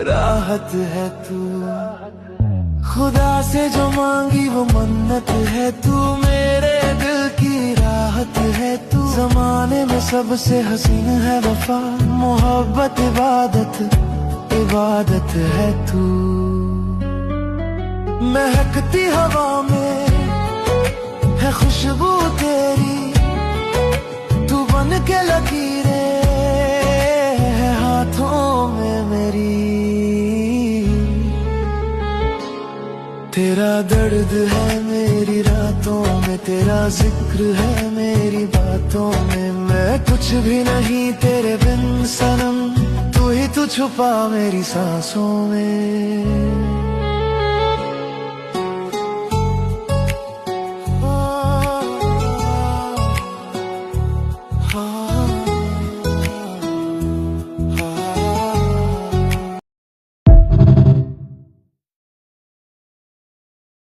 राहत है तू, खुदा से जो मांगी वो मन्नत है तू, मेरे दिल की राहत है तू। जमाने में सबसे हसीन है वफा, मोहब्बत इबादत इबादत है तू। महकती हवा में है खुशबू तेरी, तू बन के लकीरें है हाथों में मेरी। तेरा दर्द है मेरी रातों में, तेरा जिक्र है मेरी बातों में। मैं कुछ भी नहीं तेरे बिन सनम, तू ही तू छुपा मेरी सांसों में।